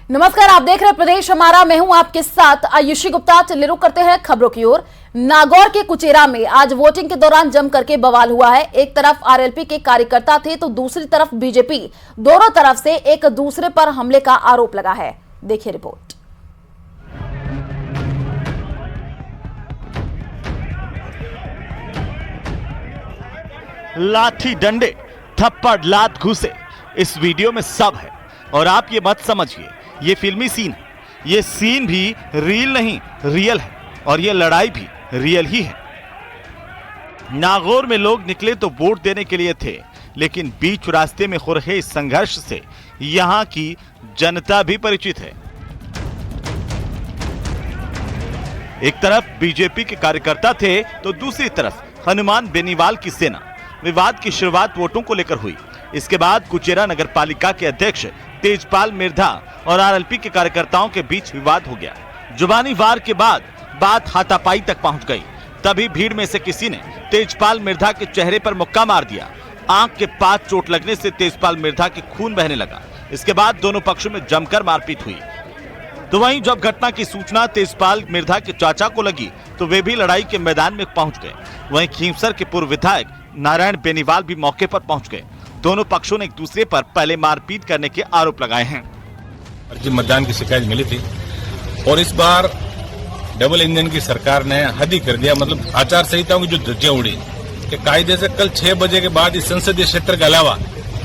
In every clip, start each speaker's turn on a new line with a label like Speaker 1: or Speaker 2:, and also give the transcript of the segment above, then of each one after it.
Speaker 1: नमस्कार, आप देख रहे हैं प्रदेश हमारा। मैं हूं आपके साथ आयुषी गुप्ता। चलिए रुक करते हैं खबरों की ओर। नागौर के कुचेरा में आज वोटिंग के दौरान जम करके बवाल हुआ है। एक तरफ आरएलपी के कार्यकर्ता थे तो दूसरी तरफ बीजेपी। दोनों तरफ से एक दूसरे पर हमले का आरोप लगा है। देखिए रिपोर्ट।
Speaker 2: लाठी डंडे, थप्पड़, लात घूसे, इस वीडियो में सब है। और आप ये मत समझिए ये फिल्मी सीन है, ये सीन भी रील नहीं रियल है, और ये लड़ाई भी रियल ही है। नागौर में लोग निकले तो वोट देने के लिए थे, लेकिन बीच रास्ते में हो रहे इस संघर्ष से यहां की जनता भी परिचित है। एक तरफ बीजेपी के कार्यकर्ता थे तो दूसरी तरफ हनुमान बेनीवाल की सेना। विवाद की शुरुआत वोटों को लेकर हुई। इसके बाद कुचेरा नगर पालिका के अध्यक्ष तेजपाल मिर्धा और आरएलपी के कार्यकर्ताओं के बीच विवाद हो गया। जुबानी वार के बाद बात हाथापाई तक पहुंच गई। तभी भीड़ में से किसी ने तेजपाल मिर्धा के चेहरे पर मुक्का मार दिया। आंख के पास चोट लगने से तेजपाल मिर्धा के खून बहने लगा। इसके बाद दोनों पक्षों में जमकर मारपीट हुई। तो वहीं जब घटना की सूचना तेजपाल मिर्धा के चाचा को लगी तो वे भी लड़ाई के मैदान में पहुंच गए। वहीं खींवसर के पूर्व विधायक नारायण बेनीवाल भी मौके पर पहुंच गए। दोनों पक्षों ने एक दूसरे पर पहले मारपीट करने के आरोप लगाए हैं।
Speaker 3: फर्जी मतदान की शिकायत मिली थी और इस बार डबल इंजन की सरकार ने हद ही कर दिया। मतलब आचार संहिताओं की जो धज्जियां उड़ी कि कायदे से कल 6 बजे के बाद इस संसदीय क्षेत्र के अलावा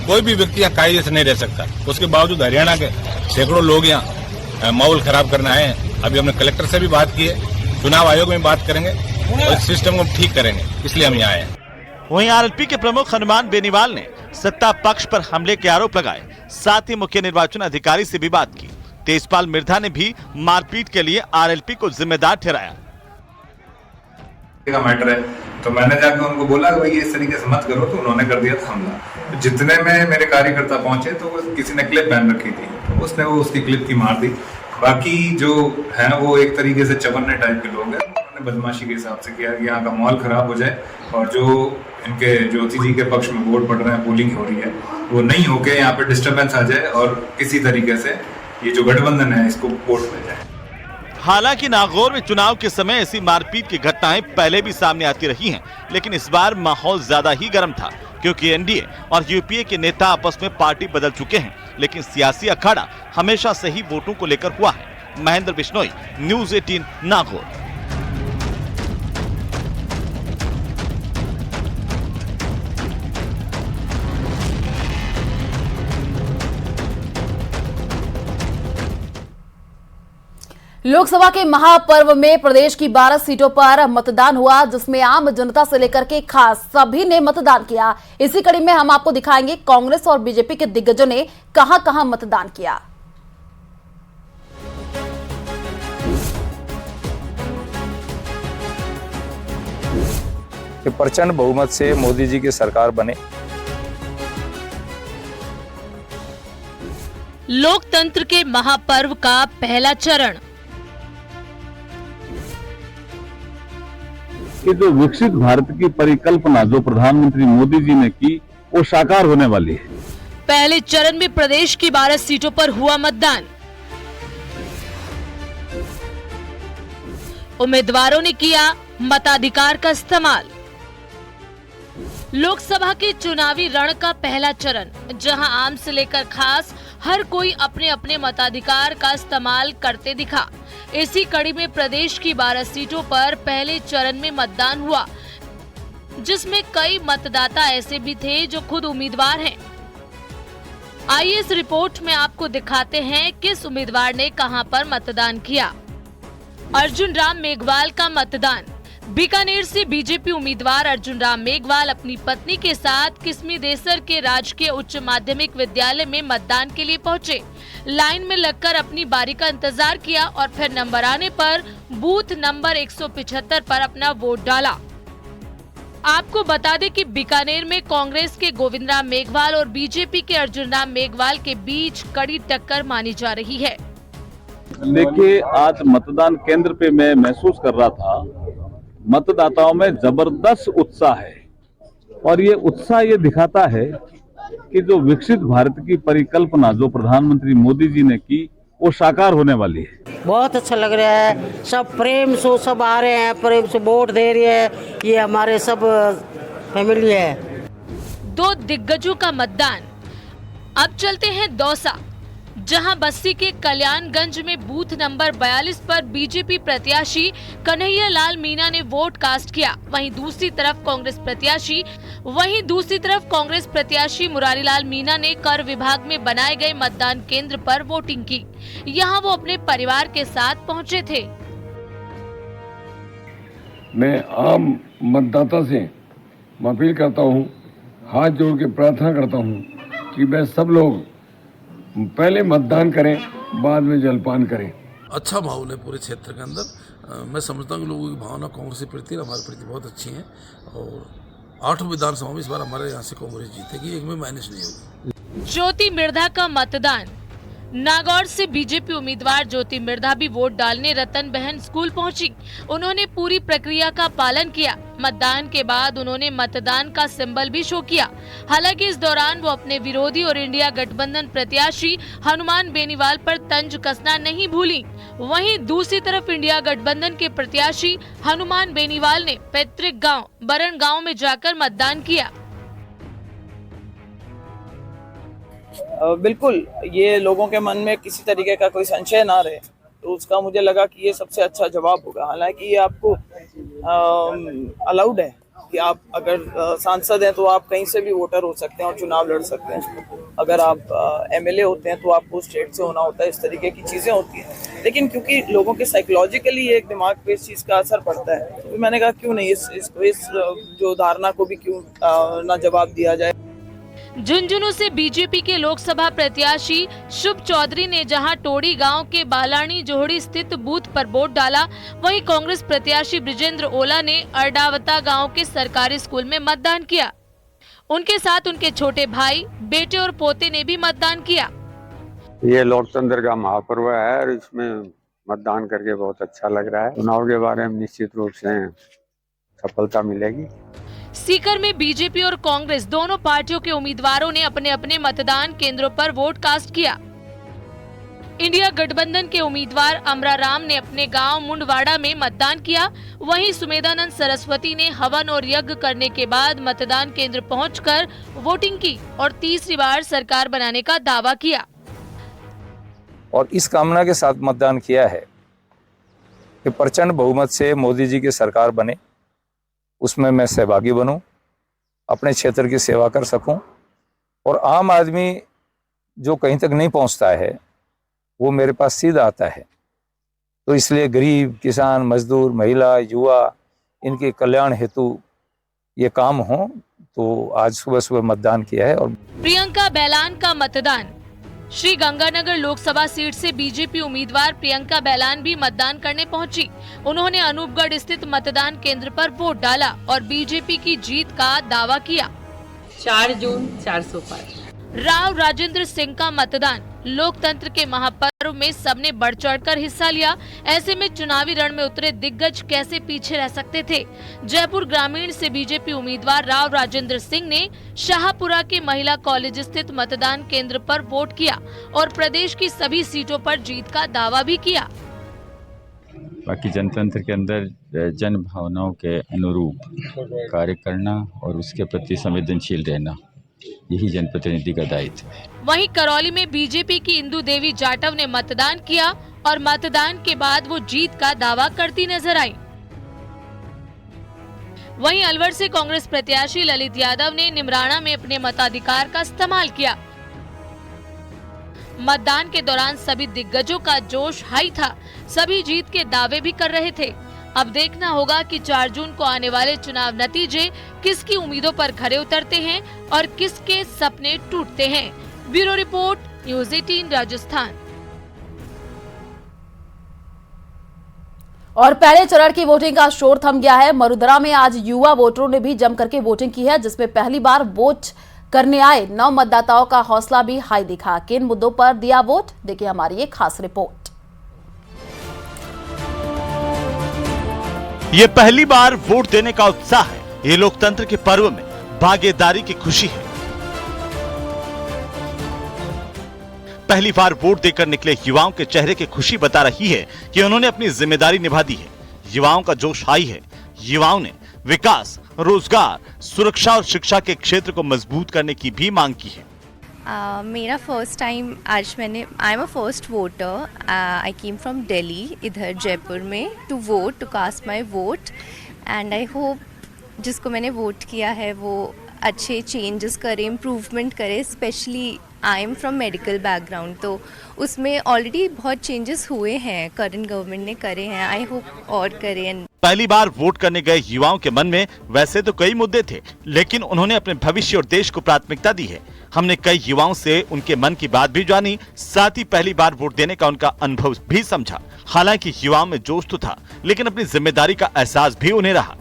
Speaker 3: कोई भी व्यक्ति यहाँ कायदे से नहीं रह सकता। उसके बावजूद हरियाणा के सैकड़ों लोग यहाँ माहौल खराब करने आए हैं। अभी हमने कलेक्टर से भी बात की है, चुनाव आयोग में बात करेंगे और इस सिस्टम को हम ठीक करेंगे, इसलिए हम यहाँ आए हैं।
Speaker 2: वहीं आरएलपी के प्रमुख हनुमान बेनीवाल ने सत्ता पक्ष पर हमले के आरोप लगाए। साथ ही मुख्य निर्वाचन अधिकारी से भी बात की। तेजपाल मिर्धा ने भी मारपीट के लिए आरएलपी को जिम्मेदार ठहराया।
Speaker 4: का मैटर है तो मैंने जाकर उनको बोला कि भाई इस तरीके से मत करो, तो उन्होंने कर दिया था हमला। जितने में मेरे कार्यकर्ता पहुंचे तो किसी ने क्लिप पहन रखी थी, तो उसने वो उसकी क्लिप की मार दी। बाकी जो है वो एक तरीके से चवन्ने टाइप के लोग हैं, उन्होंने बदमाशी के हिसाब से किया कि यहाँ का माहौल खराब हो जाए और जो इनके ज्योति जी के पक्ष में वोट पड़ रहे हैं, पोलिंग हो रही है, वो नहीं होके यहाँ पे डिस्टर्बेंस आ जाए और किसी तरीके से ये जो गठबंधन है इसको वोट मिल जाए।
Speaker 2: हालांकि नागौर में चुनाव के समय ऐसी मारपीट की घटनाएं पहले भी सामने आती रही हैं, लेकिन इस बार माहौल ज्यादा ही गर्म था क्योंकि एनडीए और यूपीए के नेता आपस में पार्टी बदल चुके हैं, लेकिन सियासी अखाड़ा हमेशा से ही वोटों को लेकर हुआ है। महेंद्र बिश्नोई, न्यूज़ 18 नागौर।
Speaker 1: लोकसभा के महापर्व में प्रदेश की 12 सीटों पर मतदान हुआ, जिसमें आम जनता से लेकर के खास सभी ने मतदान किया। इसी कड़ी में हम आपको दिखाएंगे कांग्रेस और बीजेपी के दिग्गजों ने कहां-कहां मतदान किया।
Speaker 5: प्रचंड बहुमत से मोदी जी की सरकार बने।
Speaker 6: लोकतंत्र के महापर्व का पहला चरण।
Speaker 7: कि जो विकसित भारत की परिकल्पना जो प्रधानमंत्री मोदी जी ने की वो साकार होने वाली है।
Speaker 6: पहले चरण में प्रदेश की 12 सीटों पर हुआ मतदान। उम्मीदवारों ने किया मताधिकार का इस्तेमाल। लोकसभा के चुनावी रण का पहला चरण, जहां आम से लेकर खास हर कोई अपने अपने मताधिकार का इस्तेमाल करते दिखा। इसी कड़ी में प्रदेश की 12 सीटों पर पहले चरण में मतदान हुआ, जिसमें कई मतदाता ऐसे भी थे जो खुद उम्मीदवार हैं। आइए इस रिपोर्ट में आपको दिखाते हैं किस उम्मीदवार ने कहां पर मतदान किया। अर्जुन राम मेघवाल का मतदान। बीकानेर से बीजेपी उम्मीदवार अर्जुन राम मेघवाल अपनी पत्नी के साथ किस्मी देसर के राजकीय उच्च माध्यमिक विद्यालय में मतदान के लिए पहुंचे। लाइन में लगकर अपनी बारी का इंतजार किया और फिर नंबर आने पर बूथ नंबर 175 पर अपना वोट डाला। आपको बता दें कि बीकानेर में कांग्रेस के गोविंद राम मेघवाल और बीजेपी के अर्जुन राम मेघवाल के बीच कड़ी टक्कर मानी जा रही है।
Speaker 7: देखिए, आज मतदान केंद्र पे मैं महसूस कर रहा था, मतदाताओं में जबरदस्त उत्साह है और ये उत्साह ये दिखाता है कि जो विकसित भारत की परिकल्पना जो प्रधानमंत्री मोदी जी ने की वो साकार होने वाली है।
Speaker 8: बहुत अच्छा लग रहा है। सब प्रेम से सब आ रहे हैं, प्रेम से वोट दे रही है। ये हमारे सब फैमिली है।
Speaker 6: 2 दिग्गजों का मतदान। अब चलते हैं दौसा, जहां बस्ती के कल्याणगंज में बूथ नंबर 42 पर बीजेपी प्रत्याशी कन्हैया लाल मीणा ने वोट कास्ट किया। वहीं दूसरी तरफ कांग्रेस प्रत्याशी मुरारीलाल मीणा ने कर विभाग में बनाए गए मतदान केंद्र पर वोटिंग की। यहां वो अपने परिवार के साथ पहुंचे थे।
Speaker 9: मैं आम मतदाता से अपील करता हूं, हाथ जोड़ के प्रार्थना करता हूं कि वह सब लोग पहले मतदान करें, बाद में जलपान करें।
Speaker 10: अच्छा माहौल है पूरे क्षेत्र के अंदर। मैं समझता हूँ कि लोगों की भावना कांग्रेस के प्रति हमारे प्रति बहुत अच्छी है और 8 विधानसभा में इस बार हमारे यहाँ से कांग्रेस जीतेगी, एक में माइनस नहीं होगी।
Speaker 6: ज्योति मिर्धा का मतदान। नागौर से बीजेपी उम्मीदवार ज्योति मिर्धा भी वोट डालने रतन बहन स्कूल पहुंची। उन्होंने पूरी प्रक्रिया का पालन किया। मतदान के बाद उन्होंने मतदान का सिंबल भी शो किया। हालांकि इस दौरान वो अपने विरोधी और इंडिया गठबंधन प्रत्याशी हनुमान बेनीवाल पर तंज कसना नहीं भूली। वहीं दूसरी तरफ इंडिया गठबंधन के प्रत्याशी हनुमान बेनीवाल ने पैतृक गांव बरन गांव में जाकर मतदान किया।
Speaker 11: बिल्कुल, ये लोगों के मन में किसी तरीके का कोई संशय ना रहे, तो उसका मुझे लगा कि ये सबसे अच्छा जवाब होगा। हालांकि ये आपको अलाउड है कि आप अगर सांसद हैं तो आप कहीं से भी वोटर हो सकते हैं और चुनाव लड़ सकते हैं। अगर आप एमएलए होते हैं तो आपको स्टेट से होना होता है। इस तरीके की चीज़ें होती हैं, लेकिन क्योंकि लोगों के साइकोलॉजिकली एक दिमाग पे इस चीज़ का असर पड़ता है, तो मैंने कहा क्यों नहीं इस जो धारणा को भी क्यों ना जवाब दिया जाए।
Speaker 6: झुंझुनू से बीजेपी के लोकसभा प्रत्याशी शुभ चौधरी ने जहां टोड़ी गांव के बालानी जोहड़ी स्थित बूथ पर वोट डाला, वहीं कांग्रेस प्रत्याशी ब्रिजेंद्र ओला ने अरडावता गांव के सरकारी स्कूल में मतदान किया। उनके साथ उनके छोटे भाई, बेटे और पोते ने भी मतदान किया।
Speaker 12: ये लोकतंत्र का महापर्व है और इसमें मतदान करके बहुत अच्छा लग रहा है। चुनाव के बारे में निश्चित रूप से सफलता मिलेगी।
Speaker 6: सीकर में बीजेपी और कांग्रेस दोनों पार्टियों के उम्मीदवारों ने अपने अपने मतदान केंद्रों पर वोट कास्ट किया। इंडिया गठबंधन के उम्मीदवार अमरा राम ने अपने गांव मुंडवाड़ा में मतदान किया। वहीं सुमेधानंद सरस्वती ने हवन और यज्ञ करने के बाद मतदान केंद्र पहुंचकर वोटिंग की और तीसरी बार सरकार बनाने का दावा किया।
Speaker 5: और इस कामना के साथ मतदान किया है कि प्रचंड बहुमत से मोदी जी की सरकार बने, उसमें मैं सहभागी बनूं, अपने क्षेत्र की सेवा कर सकूं और आम आदमी जो कहीं तक नहीं पहुंचता है वो मेरे पास सीधा आता है। तो इसलिए गरीब, किसान, मजदूर, महिला, युवा, इनके कल्याण हेतु ये काम हो, तो आज सुबह सुबह मतदान किया है। और
Speaker 6: प्रियंका बैलान का मतदान। श्री गंगानगर लोकसभा सीट से बीजेपी उम्मीदवार प्रियंका बैलान भी मतदान करने पहुंची। उन्होंने अनूपगढ़ स्थित मतदान केंद्र पर वोट डाला और बीजेपी की जीत का दावा किया।
Speaker 13: 4 जून 400 पार।
Speaker 6: राव राजेंद्र सिंह का मतदान। लोकतंत्र के महापर्व में सबने बढ़ चढ़कर हिस्सा लिया। ऐसे में चुनावी रण में उतरे दिग्गज कैसे पीछे रह सकते थे। जयपुर ग्रामीण से बीजेपी उम्मीदवार राव राजेंद्र सिंह ने शाहपुरा के महिला कॉलेज स्थित मतदान केंद्र पर वोट किया और प्रदेश की सभी सीटों पर जीत का दावा भी किया।
Speaker 14: बाकी जनतंत्र के अंदर जन भावनाओं के अनुरूप कार्य करना और उसके प्रति संवेदनशील रहना, यही जनप्रतिनिधि का दायित्व है।
Speaker 6: वहीं करौली में बीजेपी की इंदु देवी जाटव ने मतदान किया और मतदान के बाद वो जीत का दावा करती नजर आई। वहीं अलवर से कांग्रेस प्रत्याशी ललित यादव ने निमराना में अपने मताधिकार का इस्तेमाल किया। मतदान के दौरान सभी दिग्गजों का जोश हाई था। सभी जीत के दावे भी कर रहे थे। अब देखना होगा कि 4 जून को आने वाले चुनाव नतीजे किसकी उम्मीदों पर खरे उतरते हैं और किसके सपने टूटते हैं। Bureau report, news 18 Rajasthan.
Speaker 1: और पहले चरण की वोटिंग का शोर थम गया है। मरुधरा में आज युवा वोटरों ने भी जम करके वोटिंग की है, जिसमें पहली बार वोट करने आए 9 मतदाताओं का हौसला भी हाई दिखा। किन मुद्दों पर दिया वोट, देखिए हमारी एक खास रिपोर्ट।
Speaker 2: ये पहली बार वोट देने का उत्साह है। ये लोकतंत्र के पर्व में भागीदारी की खुशी है। पहली बार वोट देकर निकले युवाओं के चेहरे की खुशी बता रही है कि उन्होंने अपनी जिम्मेदारी निभा दी है। युवाओं का जोश हाई है। युवाओं ने विकास, रोजगार, सुरक्षा और शिक्षा के क्षेत्र को मजबूत करने की भी मांग की है।
Speaker 15: मेरा फर्स्ट टाइम आज मैंने I am a first voter. I came from Delhi, इधर जयपुर में, to vote, to cast my vote. And I hope जिसको मैंने वोट किया है वो अच्छे चेंजेस करे, इम्प्रूवमेंट करे। Specially I am from medical background, तो उसमें ऑलरेडी बहुत चेंजेस हुए हैं, करंट गवर्नमेंट ने करे हैं। आई होप और करें।
Speaker 2: पहली बार वोट करने गए युवाओं के मन में वैसे तो कई मुद्दे थे, लेकिन उन्होंने अपने भविष्य और देश को प्राथमिकता दी है। हमने कई युवाओं से उनके मन की बात भी जानी, साथ ही पहली बार वोट देने का उनका अनुभव भी समझा। हालांकि युवाओं में जोश तो था, लेकिन अपनी जिम्मेदारी का एहसास भी उन्हें रहा।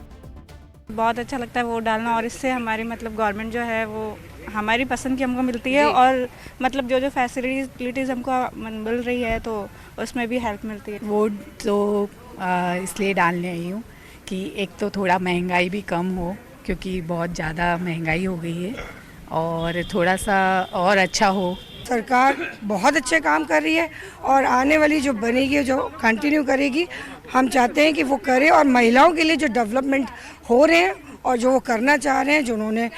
Speaker 16: बहुत अच्छा लगता है वोट डालना, और इससे हमारी मतलब गवर्नमेंट जो है वो हमारी पसंद की हमको मिलती है, और मतलब जो फैसिलिटीज हमको मिल रही है तो उसमें भी हेल्प मिलती है।
Speaker 17: वोट तो इसलिए डालने आई हूँ कि एक तो थोड़ा महंगाई भी कम हो, क्योंकि बहुत ज़्यादा महंगाई हो गई है, और थोड़ा सा और अच्छा हो।
Speaker 18: सरकार बहुत अच्छे काम कर रही है, और आने वाली जो बनेगी, जो कंटिन्यू करेगी, हम चाहते हैं कि वो करे। और महिलाओं के लिए जो डेवलपमेंट हो रहे हैं और जो वो करना चाह रहे हैं, जो उन्होंने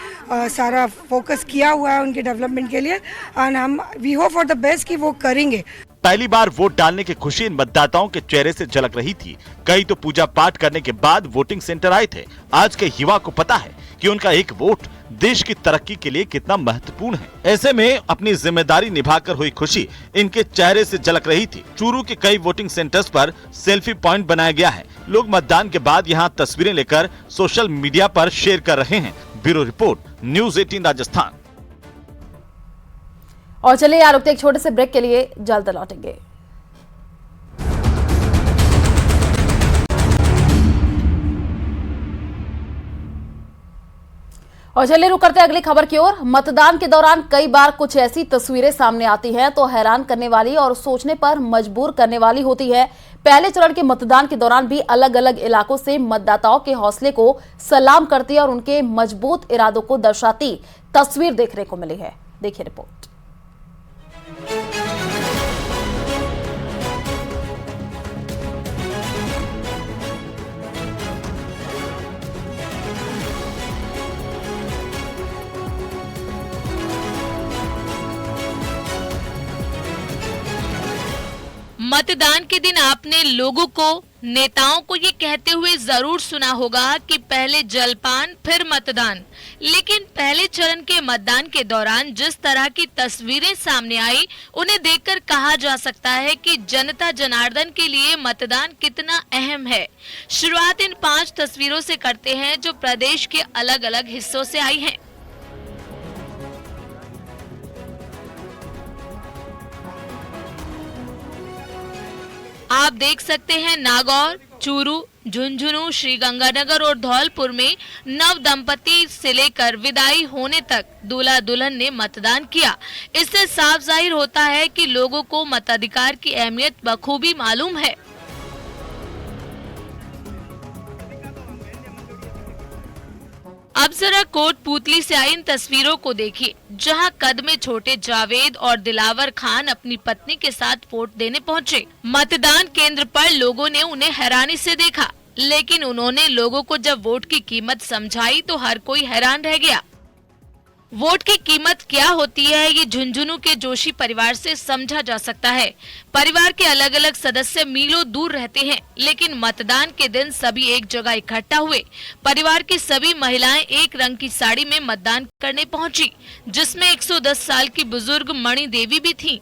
Speaker 18: सारा फोकस किया हुआ है उनके डेवलपमेंट के लिए, और हम we hope for the best कि वो करेंगे।
Speaker 2: पहली बार वोट डालने की खुशी इन मतदाताओं के चेहरे से झलक रही थी। कई तो पूजा पाठ करने के बाद वोटिंग सेंटर आए थे। आज के युवा को पता है कि उनका एक वोट देश की तरक्की के लिए कितना महत्वपूर्ण है। ऐसे में अपनी जिम्मेदारी निभाकर हुई खुशी इनके चेहरे से झलक रही थी। चूरू के कई वोटिंग सेंटर्स पर सेल्फी पॉइंट बनाया गया है। लोग मतदान के बाद यहां तस्वीरें लेकर सोशल मीडिया पर शेयर कर रहे हैं। Bureau report, news 18 Rajasthan.
Speaker 1: और चलिए यार, रुकते एक छोटे से ब्रेक के लिए, जल्द लौटेंगे। और चलिए रुक करते हैं अगली खबर की ओर। मतदान के दौरान कई बार कुछ ऐसी तस्वीरें सामने आती हैं तो हैरान करने वाली और सोचने पर मजबूर करने वाली होती है। पहले चरण के मतदान के दौरान भी अलग अलग इलाकों से मतदाताओं के हौसले को सलाम करती और उनके मजबूत इरादों को दर्शाती तस्वीर देखने को मिली है। देखिए रिपोर्ट।
Speaker 6: मतदान के दिन आपने लोगों को, नेताओं को ये कहते हुए जरूर सुना होगा कि पहले जलपान फिर मतदान। लेकिन पहले चरण के मतदान के दौरान जिस तरह की तस्वीरें सामने आई, उन्हें देखकर कहा जा सकता है कि जनता जनार्दन के लिए मतदान कितना अहम है। शुरुआत इन 5 तस्वीरों से करते हैं जो प्रदेश के अलग अलग हिस्सों से आई हैं। आप देख सकते हैं नागौर, चूरू, झुंझुनू, श्रीगंगानगर और धौलपुर में नव दंपति से लेकर विदाई होने तक दूल्हा दुल्हन ने मतदान किया। इससे साफ जाहिर होता है कि लोगों को मताधिकार की अहमियत बखूबी मालूम है। अब जरा कोटपूतली से आई इन तस्वीरों को देखिए, जहां कद में छोटे जावेद और दिलावर खान अपनी पत्नी के साथ वोट देने पहुंचे। मतदान केंद्र पर लोगों ने उन्हें हैरानी से देखा, लेकिन उन्होंने लोगों को जब वोट की कीमत समझाई तो हर कोई हैरान रह गया। वोट की कीमत क्या होती है, ये झुंझुनू के जोशी परिवार से समझा जा सकता है। परिवार के अलग अलग सदस्य मीलों दूर रहते हैं, लेकिन मतदान के दिन सभी एक जगह इकट्ठा हुए। परिवार की सभी महिलाएं एक रंग की साड़ी में मतदान करने पहुंची, जिसमें 110 साल की बुजुर्ग मणि देवी भी थीं।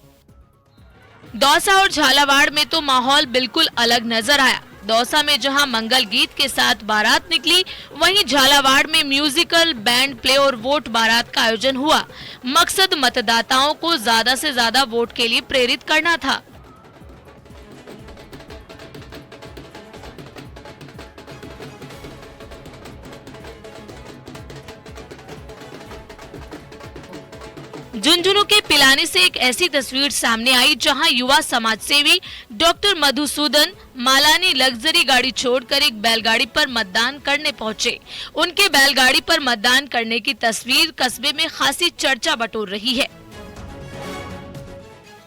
Speaker 6: दौसा और झालावाड़ में तो माहौल बिल्कुल अलग नजर आया। दौसा में जहां मंगल गीत के साथ बारात निकली, वहीं झालावाड़ में म्यूजिकल, बैंड प्ले और वोट बारात का आयोजन हुआ। मकसद मतदाताओं को ज्यादा से ज्यादा वोट के लिए प्रेरित करना था। झुंझुनू के पिलानी से एक ऐसी तस्वीर सामने आई जहां युवा समाज सेवी डॉक्टर मधुसूदन मालानी लग्जरी गाड़ी छोड़कर एक बैलगाड़ी पर मतदान करने पहुंचे। उनके बैलगाड़ी पर मतदान करने की तस्वीर कस्बे में खासी चर्चा बटोर रही है।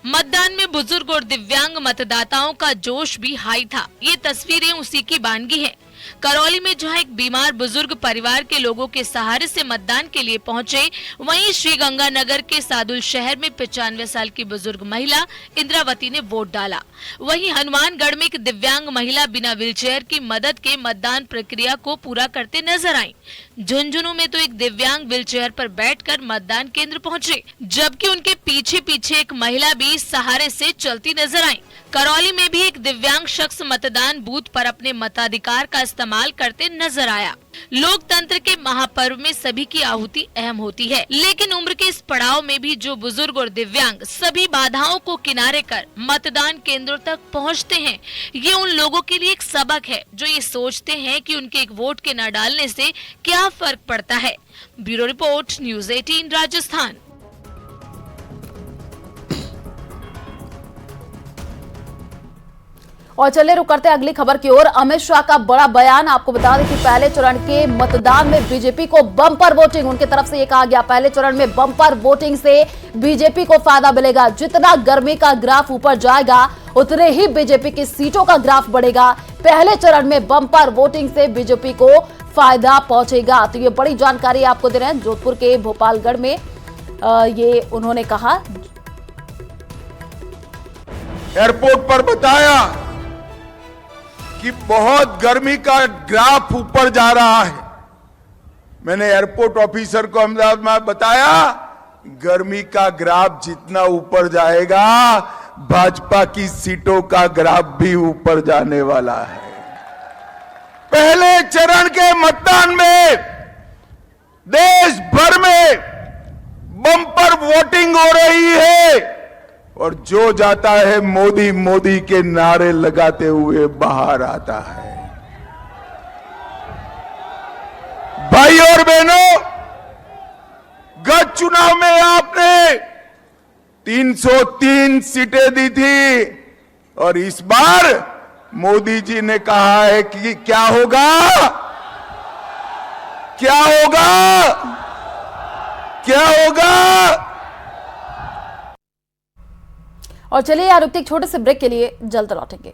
Speaker 6: मतदान में बुजुर्ग और दिव्यांग मतदाताओं का जोश भी हाई था। ये तस्वीरें उसी की बानगी हैं। करौली में जहां एक बीमार बुजुर्ग परिवार के लोगों के सहारे से मतदान के लिए पहुंचे, वहीं श्रीगंगानगर के सादुल शहर में 95 साल की बुजुर्ग महिला इंद्रावती ने वोट डाला। वहीं हनुमानगढ़ में एक दिव्यांग महिला बिना व्हीलचेयर की मदद के मतदान प्रक्रिया को पूरा करते नजर आई। झुंझुनू में तो एक दिव्यांग व्हीलचेयर पर बैठकर मतदान केंद्र पहुंचे, जबकि उनके पीछे पीछे एक महिला भी सहारे से चलती नजर आई। करौली में भी एक दिव्यांग शख्स मतदान बूथ पर अपने मताधिकार का इस्तेमाल करते नजर आया। लोकतंत्र के महापर्व में सभी की आहुति अहम होती है, लेकिन उम्र के इस पड़ाव में भी जो बुजुर्ग और दिव्यांग सभी बाधाओं को किनारे कर मतदान केंद्रों तक पहुंचते हैं, ये उन लोगों के लिए एक सबक है जो ये सोचते हैं कि उनके एक वोट के न डालने से क्या फर्क पड़ता है। Bureau report, news 18 Rajasthan.
Speaker 1: और चलिए रुक करते हैं अगली खबर की ओर। अमित शाह का बड़ा बयान। आपको बता दें कि पहले चरण के मतदान में बीजेपी को बम्पर वोटिंग, उनकी तरफ से ये कहा गया पहले चरण में बम्पर वोटिंग से बीजेपी को फायदा मिलेगा। जितना गर्मी का ग्राफ ऊपर जाएगा उतने ही बीजेपी की सीटों का ग्राफ बढ़ेगा। पहले चरण में बम्पर वोटिंग से बीजेपी को फायदा पहुंचेगा। तो ये बड़ी जानकारी आपको दे रहे हैं जोधपुर के भोपालगढ़ में ये उन्होंने कहा।
Speaker 19: एयरपोर्ट पर बताया कि बहुत गर्मी का ग्राफ ऊपर जा रहा है। मैंने एयरपोर्ट ऑफिसर को अहमदाबाद में बताया, गर्मी का ग्राफ जितना ऊपर जाएगा भाजपा की सीटों का ग्राफ भी ऊपर जाने वाला है। पहले चरण के मतदान में देश भर में बम्पर वोटिंग हो रही है और जो जाता है मोदी मोदी के नारे लगाते हुए बाहर आता है। भाई और बहनों, गत चुनाव में आपने 303 सीटें दी थी और इस बार मोदी जी ने कहा है कि क्या होगा, क्या होगा, क्या होगा।
Speaker 1: और चलिए यार रुकते एक छोटे से ब्रेक के लिए, जल्द लौटेंगे।